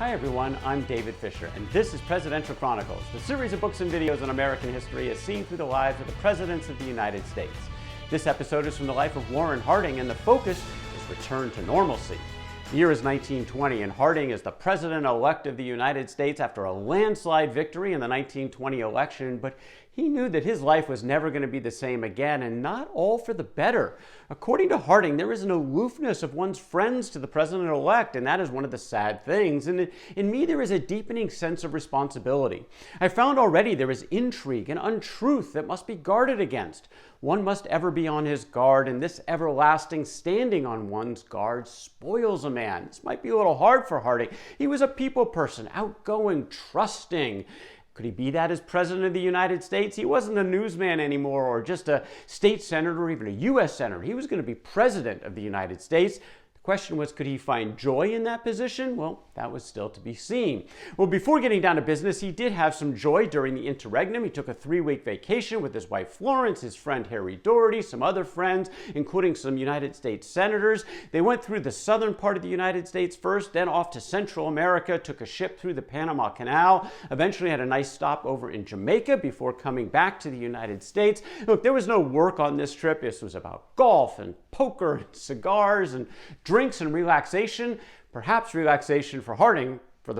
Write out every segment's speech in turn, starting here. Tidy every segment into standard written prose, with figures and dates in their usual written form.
Hi everyone, I'm David Fisher, and this is Presidential Chronicles, the series of books and videos on American history as seen through the lives of the presidents of the United States. This episode is from the life of Warren Harding, and the focus is return to normalcy. The year is 1920, and Harding is the president-elect of the United States after a landslide victory in the 1920 election, but he knew that his life was never going to be the same again, and not all for the better. According to Harding, there is an aloofness of one's friends to the president-elect, and that is one of the sad things. And in me, there is a deepening sense of responsibility. I found already there is intrigue and untruth that must be guarded against. One must ever be on his guard, and this everlasting standing on one's guard spoils a man. This might be a little hard for Harding. He was a people person, outgoing, trusting. Could he be that as President of the United States? He wasn't a newsman anymore or just a state senator or even a U.S. senator. He was going to be President of the United States. The question was, could he find joy in that position? Well, that was still to be seen. Well, before getting down to business, he did have some joy during the interregnum. He took a 3-week vacation with his wife Florence, his friend Harry Daugherty, some other friends, including some United States senators. They went through the southern part of the United States first, then off to Central America, took a ship through the Panama Canal, eventually had a nice stop over in Jamaica before coming back to the United States. Look, there was no work on this trip. This was about golf and poker and cigars and drinks and relaxation, perhaps relaxation for Harding for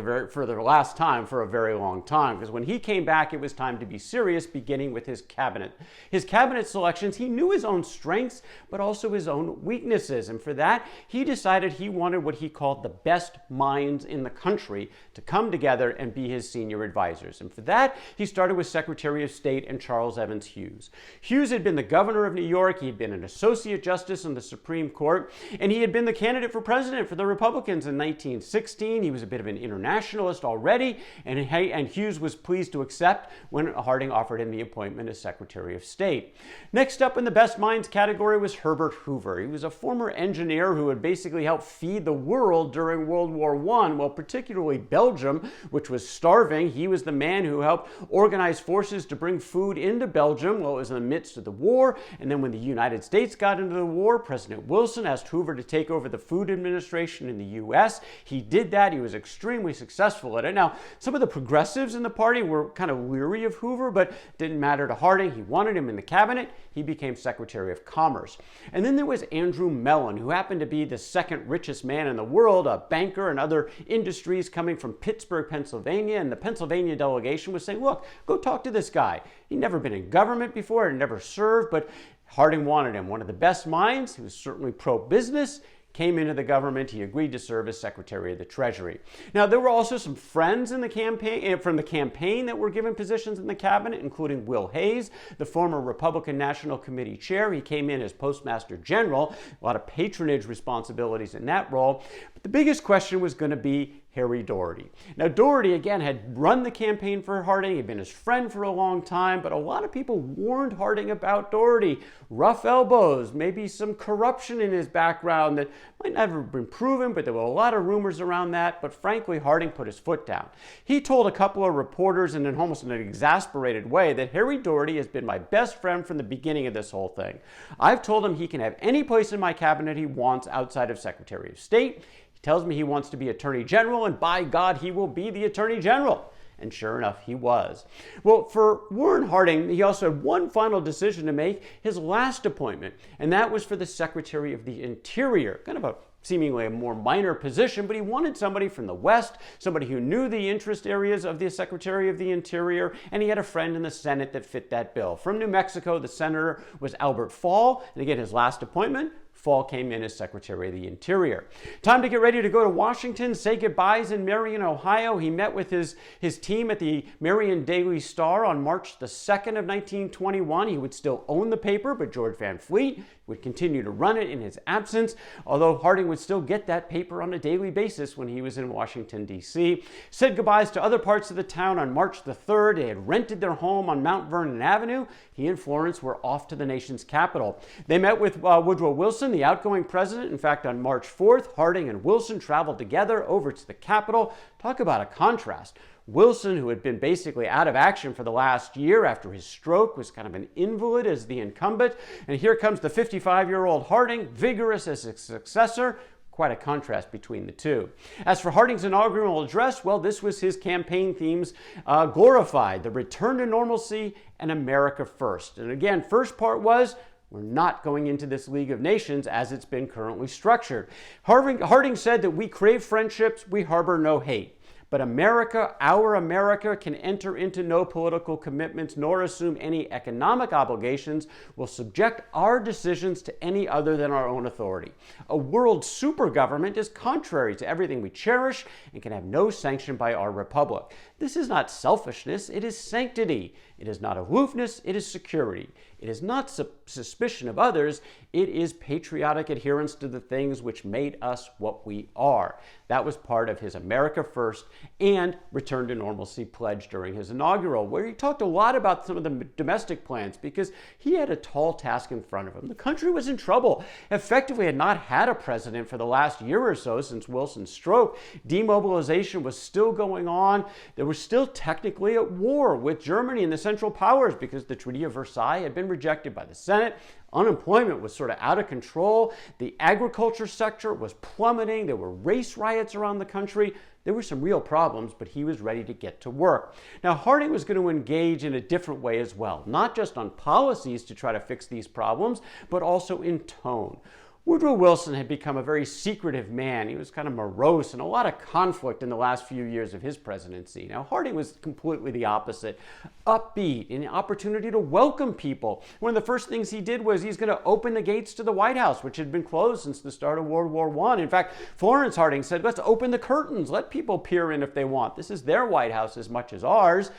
the last time for a very long time, because when he came back, it was time to be serious, beginning with his cabinet. His cabinet selections, he knew his own strengths, but also his own weaknesses, and for that, he decided he wanted what he called the best minds in the country to come together and be his senior advisors, and for that, he started with Secretary of State and Charles Evans Hughes. Hughes had been the governor of New York, he had been an associate justice on the Supreme Court, and he had been the candidate for president for the Republicans in 1916. He was a bit of an internationalist already, and Hughes was pleased to accept when Harding offered him the appointment as Secretary of State. Next up in the best minds category was Herbert Hoover. He was a former engineer who had basically helped feed the world during World War I, well, particularly Belgium, which was starving. He was the man who helped organize forces to bring food into Belgium while it was in the midst of the war, and then when the United States got into the war, President Wilson asked Hoover to take over the Food Administration in the U.S. He did that. He was extremely successful at it. Now, some of the progressives in the party were kind of weary of Hoover, but it didn't matter to Harding. He wanted him in the cabinet. He became Secretary of Commerce. And then there was Andrew Mellon, who happened to be the second richest man in the world, a banker and other industries coming from Pittsburgh, Pennsylvania. And the Pennsylvania delegation was saying, look, go talk to this guy. He'd never been in government before and never served, but Harding wanted him. One of the best minds. He was certainly pro-business. Came into the government, he agreed to serve as Secretary of the Treasury. Now, there were also some friends in the campaign, from the campaign that were given positions in the cabinet, including Will Hayes, the former Republican National Committee chair. He came in as Postmaster General, a lot of patronage responsibilities in that role. But the biggest question was going to be Harry Daugherty. Now, Daugherty, again, had run the campaign for Harding. He'd been his friend for a long time, but a lot of people warned Harding about Daugherty. Rough elbows, maybe some corruption in his background that might never have been proven, but there were a lot of rumors around that. But frankly, Harding put his foot down. He told a couple of reporters in almost an exasperated way that Harry Daugherty has been my best friend from the beginning of this whole thing. I've told him he can have any place in my cabinet he wants outside of Secretary of State. He tells me he wants to be Attorney General, and by God, he will be the Attorney General. And sure enough, he was. Well, for Warren Harding, he also had one final decision to make, his last appointment, and that was for the Secretary of the Interior, kind of a seemingly a more minor position, but he wanted somebody from the West, somebody who knew the interest areas of the Secretary of the Interior, and he had a friend in the Senate that fit that bill. From New Mexico, the senator was Albert Fall, and again, his last appointment, Fall came in as Secretary of the Interior. Time to get ready to go to Washington, say goodbyes in Marion, Ohio. He met with his team at the Marion Daily Star on March the 2nd of 1921. He would still own the paper, but George Van Fleet would continue to run it in his absence, although Harding would still get that paper on a daily basis when he was in Washington, D.C. Said goodbyes to other parts of the town on March the 3rd. They had rented their home on Mount Vernon Avenue. He and Florence were off to the nation's capital. They met with Woodrow Wilson, the outgoing president. In fact, on March 4th, Harding and Wilson traveled together over to the Capitol. Talk about a contrast. Wilson, who had been basically out of action for the last year after his stroke, was kind of an invalid as the incumbent. And here comes the 55-year-old Harding, vigorous as his successor. quite a contrast between the two. As for Harding's inaugural address, well, this was his campaign themes glorified: the return to normalcy and America first. And again, first part was, we're not going into this League of Nations as it's been currently structured. Harding said that we crave friendships, we harbor no hate. But America, our America, can enter into no political commitments nor assume any economic obligations, will subject our decisions to any other than our own authority. A world supergovernment is contrary to everything we cherish and can have no sanction by our republic. This is not selfishness, it is sanctity. It is not aloofness, it is security. It is not suspicion of others, it is patriotic adherence to the things which made us what we are. That was part of his America First and Return to Normalcy pledge during his inaugural, where he talked a lot about some of the domestic plans because he had a tall task in front of him. The country was in trouble, effectively had not had a president for the last year or so since Wilson's stroke. Demobilization was still going on. They were still technically at war with Germany and the Central Powers because the Treaty of Versailles had been rejected by the Senate. Unemployment was sort of out of control. The agriculture sector was plummeting. There were race riots around the country. There were some real problems, but he was ready to get to work. Now, Harding was going to engage in a different way as well, not just on policies to try to fix these problems, but also in tone. Woodrow Wilson had become a very secretive man. He was kind of morose and a lot of conflict in the last few years of his presidency. Now, Harding was completely the opposite. Upbeat, an opportunity to welcome people. One of the first things he did was he's going to open the gates to the White House, which had been closed since the start of World War I. In fact, Florence, Harding said, let's open the curtains. Let people peer in if they want. This is their White House as much as ours.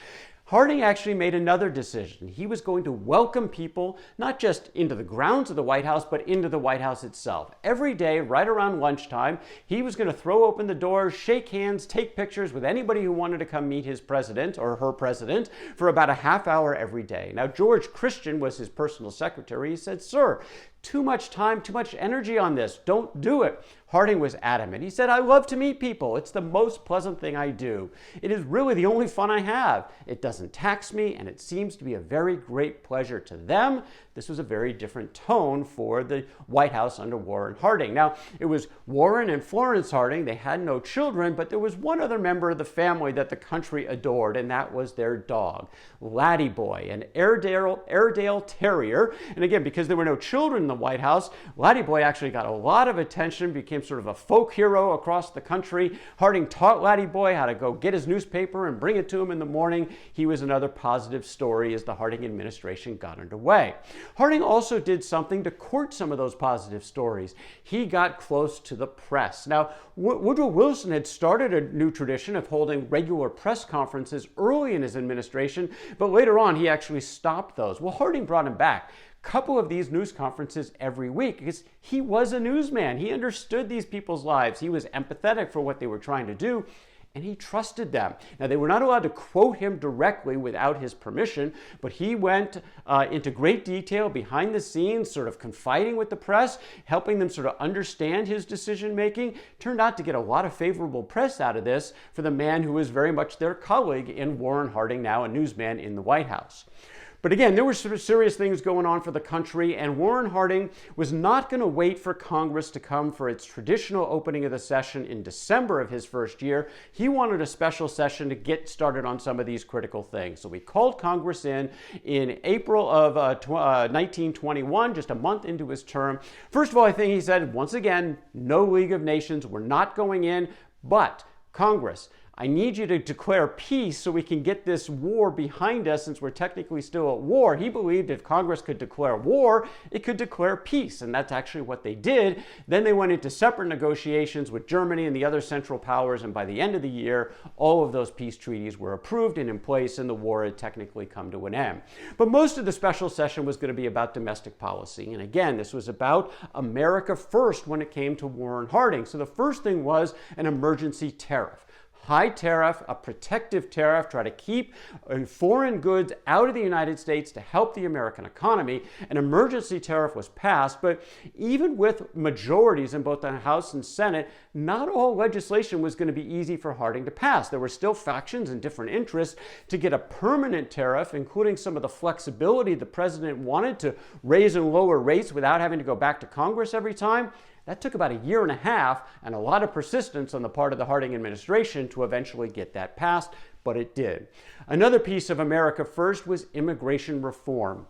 Harding actually made another decision. He was going to welcome people, not just into the grounds of the White House, but into the White House itself. Every day, right around lunchtime, he was going to throw open the doors, shake hands, take pictures with anybody who wanted to come meet his president or her president for about a half hour every day. Now, George Christian was his personal secretary. He said, "Sir, too much time, too much energy on this. Don't do it." Harding was adamant. He said, "I love to meet people. It's the most pleasant thing I do. It is really the only fun I have. It doesn't tax me, and it seems to be a very great pleasure to them." This was a very different tone for the White House under Warren Harding. Now, it was Warren and Florence Harding. They had no children, but there was one other member of the family that the country adored, and that was their dog, Laddie Boy, an Airedale Terrier. And again, because there were no children in the White House, Laddie Boy actually got a lot of attention, became sort of a folk hero across the country. Harding taught Laddie Boy how to go get his newspaper and bring it to him in the morning. He was another positive story as the Harding administration got underway. Harding also did something to court some of those positive stories. He got close to the press. Now, Woodrow Wilson had started a new tradition of holding regular press conferences early in his administration, but later on he actually stopped those. Well, Harding brought him back. Couple of these news conferences every week because he was a newsman. He understood these people's lives. He was empathetic for what they were trying to do, and he trusted them. Now, they were not allowed to quote him directly without his permission, but he went into great detail behind the scenes, sort of confiding with the press, helping them sort of understand his decision-making. Turned out to get a lot of favorable press out of this for the man who was very much their colleague in Warren Harding, now a newsman in the White House. But again, there were sort of serious things going on for the country, and Warren Harding was not going to wait for Congress to come for its traditional opening of the session in December of his first year. He wanted a special session to get started on some of these critical things. So we called Congress in April of 1921, just a month into his term. First of all, I think he said, once again, no League of Nations, we're not going in, but Congress, I need you to declare peace so we can get this war behind us since we're technically still at war. He believed if Congress could declare war, it could declare peace, and that's actually what they did. Then they went into separate negotiations with Germany and the other Central Powers, and by the end of the year, all of those peace treaties were approved and in place, and the war had technically come to an end. But most of the special session was going to be about domestic policy, and again, this was about America first when it came to Warren Harding. So the first thing was an emergency tariff. High tariff, a protective tariff, try to keep foreign goods out of the United States to help the American economy. An emergency tariff was passed, but even with majorities in both the House and Senate, not all legislation was going to be easy for Harding to pass. There were still factions and different interests. To get a permanent tariff, including some of the flexibility the president wanted to raise and lower rates without having to go back to Congress every time, That took about a year and a half and a lot of persistence on the part of the Harding administration to eventually get that passed, but it did. Another piece of America First was immigration reform.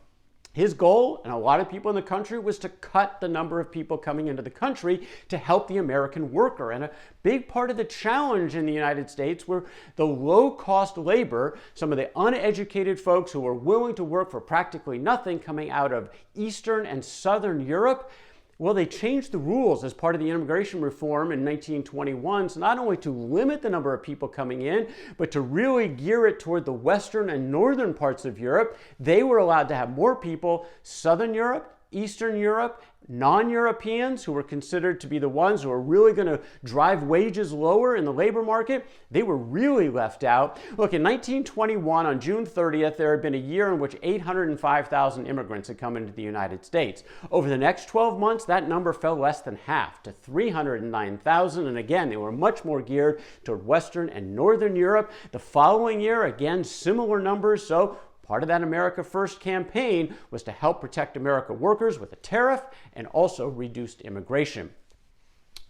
His goal, and a lot of people in the country, was to cut the number of people coming into the country to help the American worker. And a big part of the challenge in the United States were the low-cost labor, some of the uneducated folks who were willing to work for practically nothing coming out of Eastern and Southern Europe. Well, they changed the rules as part of the immigration reform in 1921, so not only to limit the number of people coming in, but to really gear it toward the western and northern parts of Europe. They were allowed to have more people, Southern Europe, Eastern Europe, non-Europeans who were considered to be the ones who were really going to drive wages lower in the labor market. They were really left out. Look, in 1921, on June 30th, there had been a year in which 805,000 immigrants had come into the United States. Over the next 12 months, that number fell less than half to 309,000. And again, they were much more geared toward Western and Northern Europe. The following year, again, similar numbers. So part of that America First campaign was to help protect American workers with a tariff and also reduced immigration.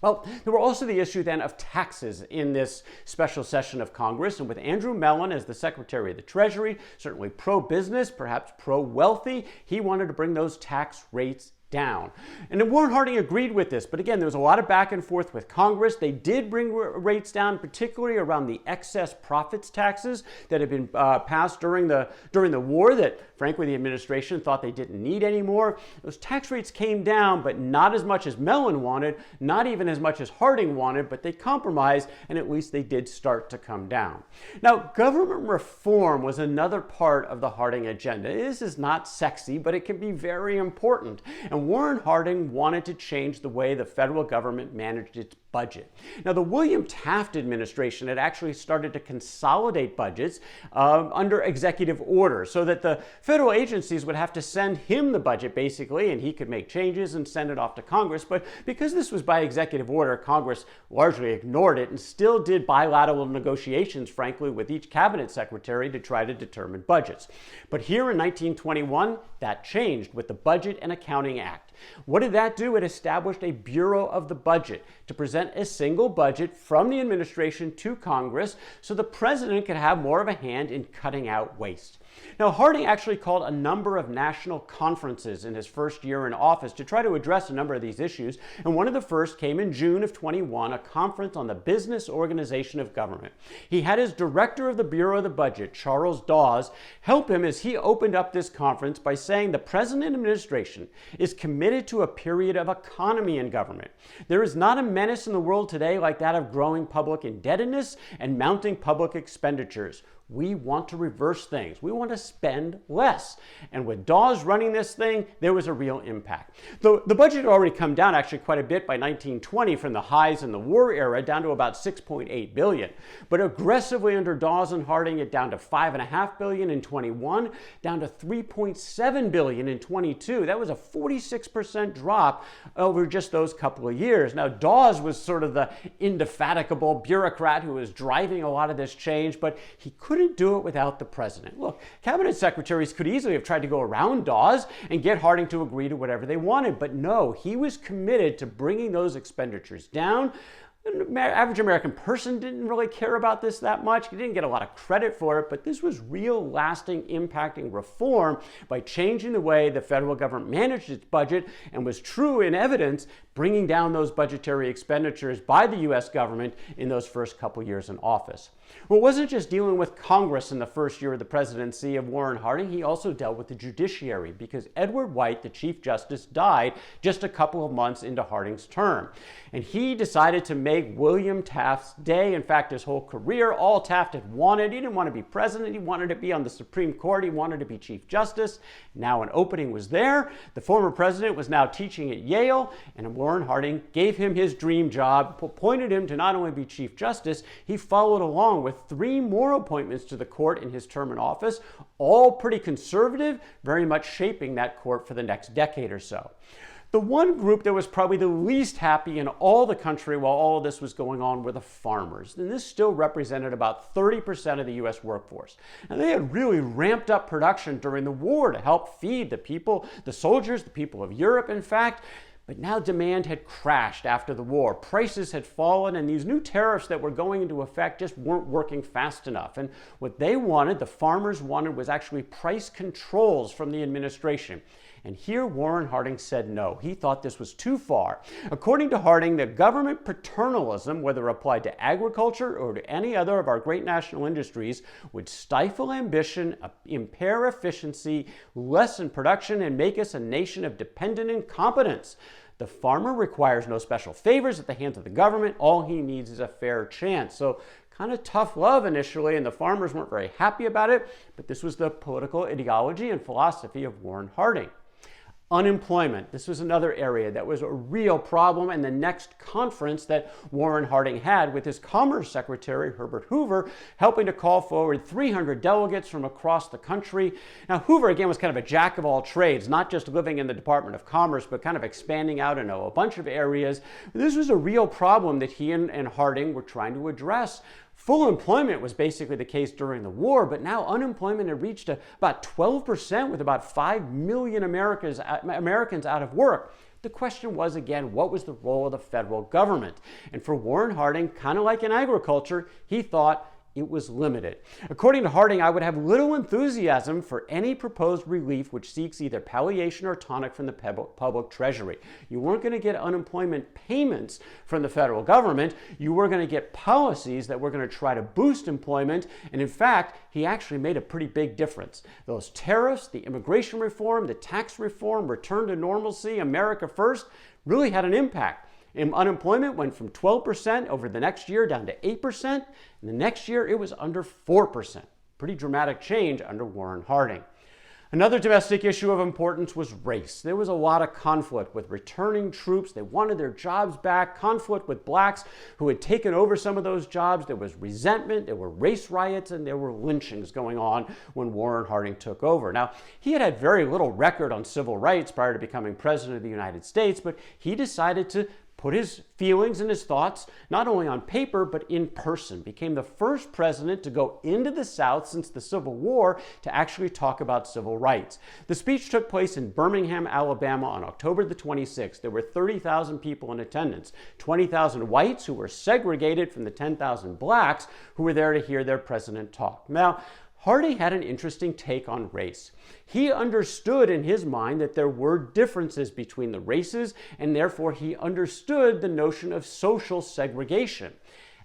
Well, there were also the issue then of taxes in this special session of Congress, and with Andrew Mellon as the Secretary of the Treasury, certainly pro-business, perhaps pro-wealthy, he wanted to bring those tax rates down. And Warren Harding agreed with this, but again, there was a lot of back and forth with Congress. They did bring rates down, particularly around the excess profits taxes that had been passed during the war that, frankly, the administration thought they didn't need anymore. Those tax rates came down, but not as much as Mellon wanted, not even as much as Harding wanted, but they compromised, and at least they did start to come down. Now, government reform was another part of the Harding agenda. This is not sexy, but it can be very important. And Warren Harding wanted to change the way the federal government managed its budget. Now, the William Taft administration had actually started to consolidate budgets under executive order so that the federal agencies would have to send him the budget, basically, and he could make changes and send it off to Congress. But because this was by executive order, Congress largely ignored it and still did bilateral negotiations, frankly, with each cabinet secretary to try to determine budgets. But here in 1921, that changed with the Budget and Accounting Act. What did that do? It established a Bureau of the Budget to present a single budget from the administration to Congress so the president could have more of a hand in cutting out waste. Now, Harding actually called a number of national conferences in his first year in office to try to address a number of these issues, and one of the first came in June of 21, a conference on the business organization of government. He had his director of the Bureau of the Budget, Charles Dawes, help him as he opened up this conference by saying the President administration is committed to a period of economy in government. There is not a menace in the world today like that of growing public indebtedness and mounting public expenditures. We want to reverse things. We want to spend less. And with Dawes running this thing, there was a real impact. The budget had already come down actually quite a bit by 1920 from the highs in the war era down to about $6.8 billion. But aggressively under Dawes and Harding, it down to $5.5 billion in 21, down to $3.7 billion in 22. That was a 46% drop over just those couple of years. Now, Dawes was sort of the indefatigable bureaucrat who was driving a lot of this change, but he couldn't do it without the president. Look, cabinet secretaries could easily have tried to go around Dawes and get Harding to agree to whatever they wanted, but no, he was committed to bringing those expenditures down. The average American person didn't really care about this that much. He didn't get a lot of credit for it, but this was real, lasting, impacting reform by changing the way the federal government managed its budget and was true in evidence, bringing down those budgetary expenditures by the U.S. government in those first couple years in office. Well, it wasn't just dealing with Congress in the first year of the presidency of Warren Harding. He also dealt with the judiciary because Edward White, the Chief Justice, died just a couple of months into Harding's term. And he decided to make William Taft's day, in fact, his whole career, all Taft had wanted. He didn't want to be president. He wanted to be on the Supreme Court. He wanted to be Chief Justice. Now an opening was there. The former president was now teaching at Yale, and Warren Harding gave him his dream job, appointed him to not only be Chief Justice, he followed along with 3 more appointments to the court in his term in office, all pretty conservative, very much shaping that court for the next decade or so. The one group that was probably the least happy in all the country while all of this was going on were the farmers. And this still represented about 30% of the U.S. workforce. And they had really ramped up production during the war to help feed the people, the soldiers, the people of Europe, in fact. But now demand had crashed after the war. Prices had fallen, and these new tariffs that were going into effect just weren't working fast enough. And what they wanted, the farmers wanted, was actually price controls from the administration. And here Warren Harding said no. He thought this was too far. According to Harding, the government paternalism, whether applied to agriculture or to any other of our great national industries, would stifle ambition, impair efficiency, lessen production, and make us a nation of dependent incompetence. The farmer requires no special favors at the hands of the government. All he needs is a fair chance. So kind of tough love initially, and the farmers weren't very happy about it, but this was the political ideology and philosophy of Warren Harding. Unemployment. This was another area that was a real problem, and the next conference that Warren Harding had with his Commerce Secretary, Herbert Hoover, helping to call forward 300 delegates from across the country. Now, Hoover, again, was kind of a jack of all trades, not just living in the Department of Commerce, but kind of expanding out into a bunch of areas. This was a real problem that he and Harding were trying to address. Full employment was basically the case during the war, but now unemployment had reached about 12%, with about 5 million Americans out of work. The question was, again, what was the role of the federal government? And for Warren Harding, kind of like in agriculture, he thought it was limited. According to Harding, I would have little enthusiasm for any proposed relief which seeks either palliation or tonic from the public treasury. You weren't going to get unemployment payments from the federal government. You were going to get policies that were going to try to boost employment. And in fact, he actually made a pretty big difference. Those tariffs, the immigration reform, the tax reform, return to normalcy, America first, really had an impact. And unemployment went from 12% over the next year down to 8%, and the next year it was under 4%. Pretty dramatic change under Warren Harding. Another domestic issue of importance was race. There was a lot of conflict with returning troops. They wanted their jobs back, conflict with blacks who had taken over some of those jobs. There was resentment, there were race riots, and there were lynchings going on when Warren Harding took over. Now, he had very little record on civil rights prior to becoming president of the United States, but he decided to put his feelings and his thoughts not only on paper but in person. Became the first president to go into the South since the Civil War to actually talk about civil rights. The speech took place in Birmingham, Alabama on October the 26th. There were 30,000 people in attendance, 20,000 whites who were segregated from the 10,000 blacks who were there to hear their president talk. Now, Harding had an interesting take on race. He understood in his mind that there were differences between the races, and therefore he understood the notion of social segregation.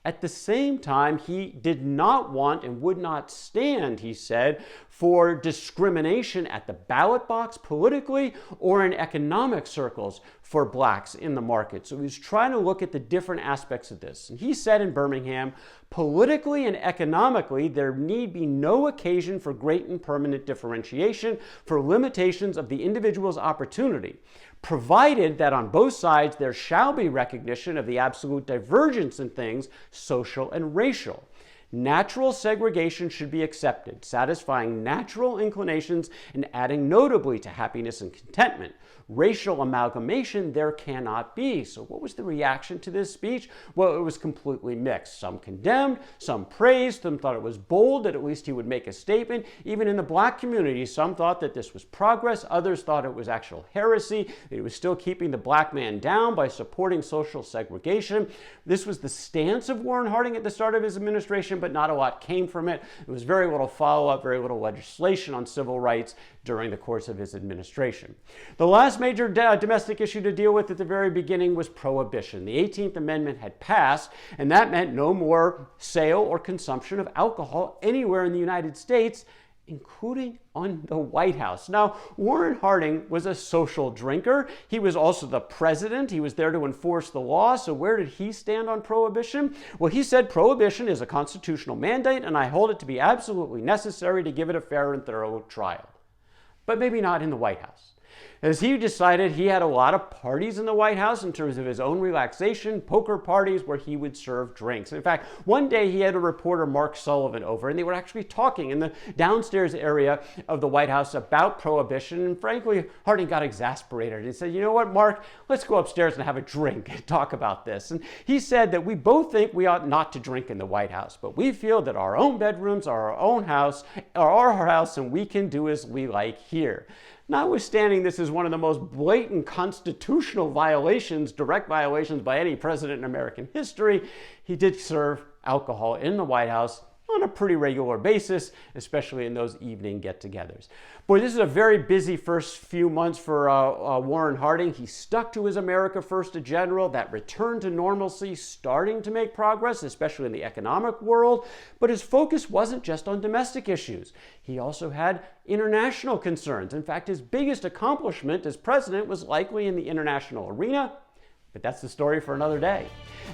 At the same time, he did not want and would not stand, he said, for discrimination at the ballot box politically or in economic circles for blacks in the market. So he was trying to look at the different aspects of this. And he said in Birmingham, politically and economically, there need be no occasion for great and permanent differentiation, for limitations of the individual's opportunity, provided that on both sides there shall be recognition of the absolute divergence in things social and racial. Natural segregation should be accepted, satisfying natural inclinations and adding notably to happiness and contentment. Racial amalgamation there cannot be. So what was the reaction to this speech? Well, it was completely mixed. Some condemned, some praised, some thought it was bold, that at least he would make a statement. Even in the black community, some thought that this was progress. Others thought it was actual heresy, that he was still keeping the black man down by supporting social segregation. This was the stance of Warren Harding at the start of his administration, but not a lot came from it. There was very little follow-up, very little legislation on civil rights during the course of his administration. The last major domestic issue to deal with at the very beginning was Prohibition. The 18th Amendment had passed, and that meant no more sale or consumption of alcohol anywhere in the United States, including on the White House. Now, Warren Harding was a social drinker. He was also the president. He was there to enforce the law. So where did he stand on Prohibition? Well, he said Prohibition is a constitutional mandate, and I hold it to be absolutely necessary to give it a fair and thorough trial. But maybe not in the White House. As he decided, he had a lot of parties in the White House in terms of his own relaxation, poker parties where he would serve drinks. In fact, one day he had a reporter, Mark Sullivan, over, and they were actually talking in the downstairs area of the White House about Prohibition. And frankly, Harding got exasperated. He said, you know what, Mark, let's go upstairs and have a drink and talk about this. And he said that we both think we ought not to drink in the White House, but we feel that our own bedrooms are our own house, are our house, and we can do as we like here. Notwithstanding, this is one of the most blatant constitutional violations, direct violations by any president in American history. He did serve alcohol in the White House on a pretty regular basis, especially in those evening get-togethers. Boy, this is a very busy first few months for Warren Harding. He stuck to his America First agenda, that return to normalcy, starting to make progress, especially in the economic world. But his focus wasn't just on domestic issues. He also had international concerns. In fact, his biggest accomplishment as president was likely in the international arena. But that's the story for another day.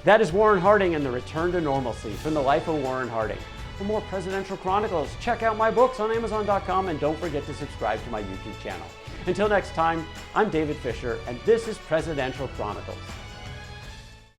That is Warren Harding and the Return to Normalcy from the life of Warren Harding. For more Presidential Chronicles, check out my books on Amazon.com and don't forget to subscribe to my YouTube channel. Until next time, I'm David Fisher and this is Presidential Chronicles.